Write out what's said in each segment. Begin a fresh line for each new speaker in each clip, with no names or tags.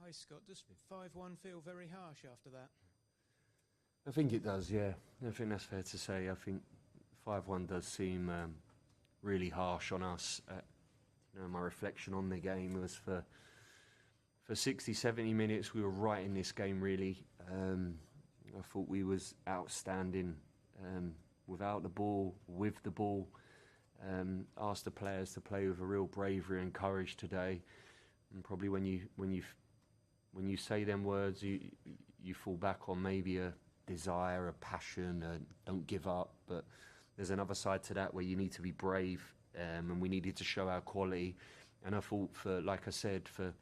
Hi Scott, does 5-1 feel very harsh after that?
I think it does, yeah. I think that's fair to say. I think 5-1 does seem really harsh on us. My reflection on the game was for 60, 70 minutes we were right in this game really. I thought we was outstanding without the ball, with the ball. Asked the players to play with a real bravery and courage today. And probably when you say them words, you fall back on maybe a desire, a passion, don't give up. But there's another side to that where you need to be brave, and we needed to show our quality. And I thought, like I said, for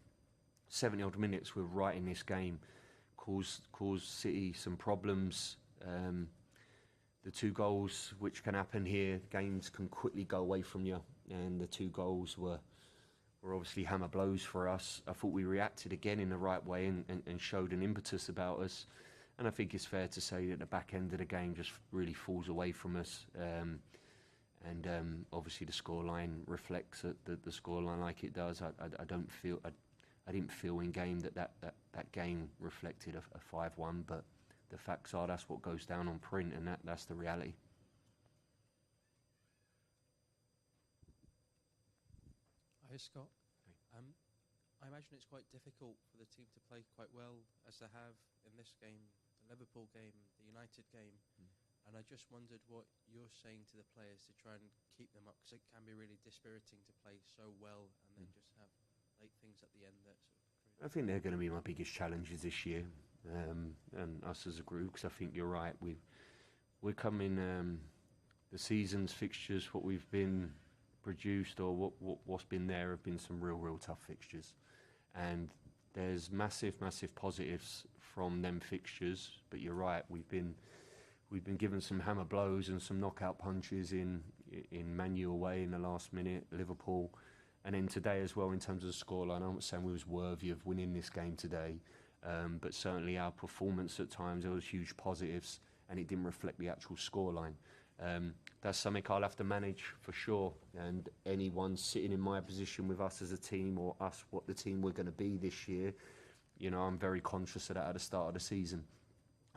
70 odd minutes, we're right in this game, caused City some problems. The 2 goals which can happen here, games can quickly go away from you, and the 2 goals were obviously hammer blows for us. I thought we reacted again in the right way and showed an impetus about us. And I think it's fair to say that the back end of the game just really falls away from us. Obviously the scoreline reflects the scoreline like it does. I didn't feel in game that game reflected a 5-1, but the facts are that's what goes down on print, and that's the reality.
Hi Scott. I imagine it's quite difficult for the team to play quite well as they have in this game, the Liverpool game, the United game. And I just wondered what you're saying to the players to try and keep them up, because it can be really dispiriting to play so well and then just have late things at the end that sort of...
I think they're going to be my biggest challenges this year, and us as a group, because I think you're right. We're coming, the season's fixtures, what we've been produced or what's been there have been some real tough fixtures, and there's massive positives from them fixtures. But you're right, we've been given some hammer blows and some knockout punches in Man U away in the last minute, Liverpool, and then today as well in terms of the scoreline. I'm not saying we was worthy of winning this game today, but certainly our performance at times, there was huge positives, and it didn't reflect the actual scoreline. That's something I'll have to manage for sure, and anyone sitting in my position with us as a team, or us, what the team we're going to be this year, I'm very conscious of that at the start of the season,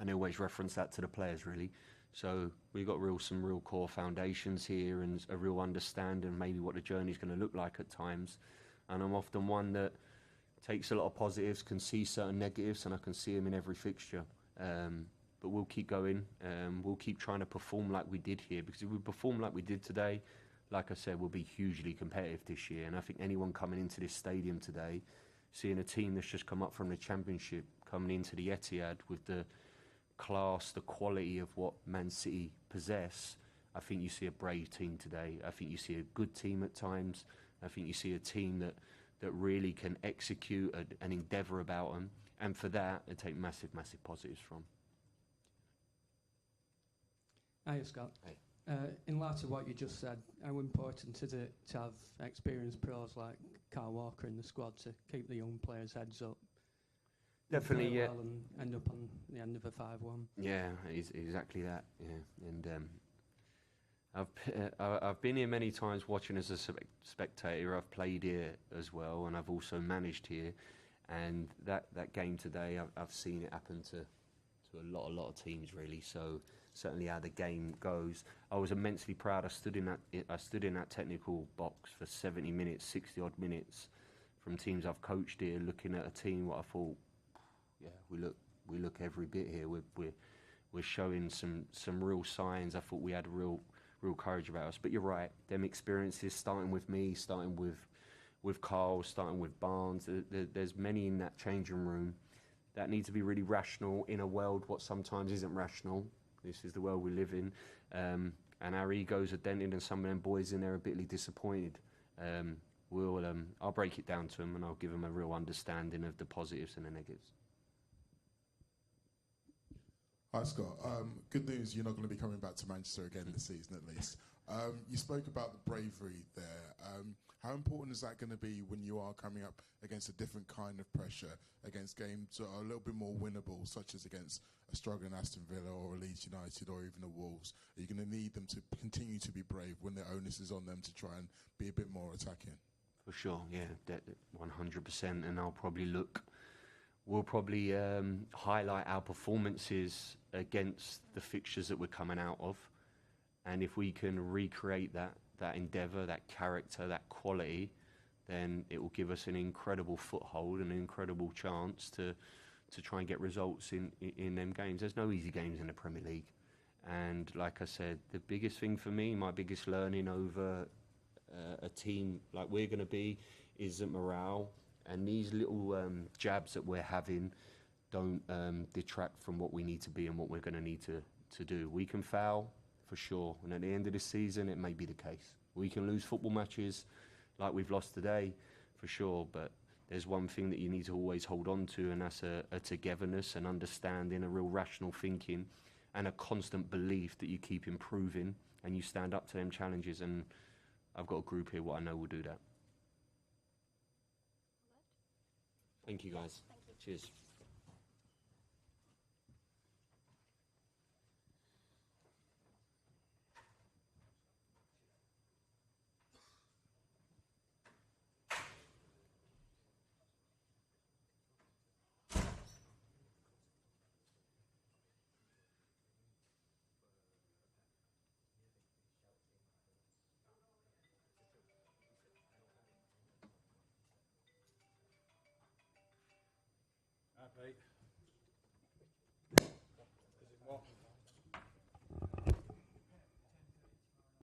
and I always reference that to the players really. So we've got some real core foundations here, and a real understanding maybe what the journey's going to look like at times, and I'm often one that takes a lot of positives, can see certain negatives, and I can see them in every fixture. But we'll keep going, we'll keep trying to perform like we did here, because if we perform like we did today, like I said, we'll be hugely competitive this year. And I think anyone coming into this stadium today, seeing a team that's just come up from the Championship, coming into the Etihad with the class, the quality of what Man City possess, I think you see a brave team today. I think you see a good team at times. I think you see a team that really can execute an endeavour about them, and for that, they take massive positives from.
Hi, Scott.
Hey.
In light of what you just said, how important is it to have experienced pros like Kyle Walker in the squad to keep the young players' heads up?
Definitely, yeah.
Well and end up on the end of a 5-1.
Yeah, exactly that. Yeah, and I've been here many times watching as a spectator. I've played here as well, and I've also managed here. And that game today, I've seen it happen to a lot of teams really. So certainly how the game goes, I was immensely proud. I stood in that technical box for 70 minutes, 60 odd minutes, from teams I've coached here, looking at a team. What I thought, yeah, we look every bit here. We're showing some real signs. I thought we had real courage about us. But you're right, them experiences, starting with me, starting with Carl, starting with Barnes. There's many in that changing room that need to be really rational in a world what sometimes isn't rational. This is the world we live in, and our egos are dented, and some of them boys in there are bitterly disappointed. I'll break it down to them, and I'll give them a real understanding of the positives and the negatives.
Hi Scott, good news, you're not going to be coming back to Manchester again this season at least. You spoke about the bravery there. How important is that going to be when you are coming up against a different kind of pressure, against games that are a little bit more winnable, such as against a struggling Aston Villa or a Leeds United or even a Wolves? Are you going to need them to continue to be brave when the onus is on them to try and be a bit more attacking?
For sure, yeah, 100%, and I'll probably look we'll probably highlight our performances against the fixtures that we're coming out of. And if we can recreate that endeavour, that character, that quality, then it will give us an incredible foothold, an incredible chance to try and get results in them games. There's no easy games in the Premier League. And like I said, the biggest thing for me, my biggest learning over a team like we're going to be, is that morale. And these little jabs that we're having don't detract from what we need to be and what we're going to need to do. We can foul, for sure. And at the end of the season, it may be the case. We can lose football matches like we've lost today, for sure. But there's one thing that you need to always hold on to, and that's a togetherness, an understanding, a real rational thinking, and a constant belief that you keep improving and you stand up to them challenges. And I've got a group here what I know will do that. Thank you, guys.
Thank you.
Cheers.
Hi, Pete. Is it what?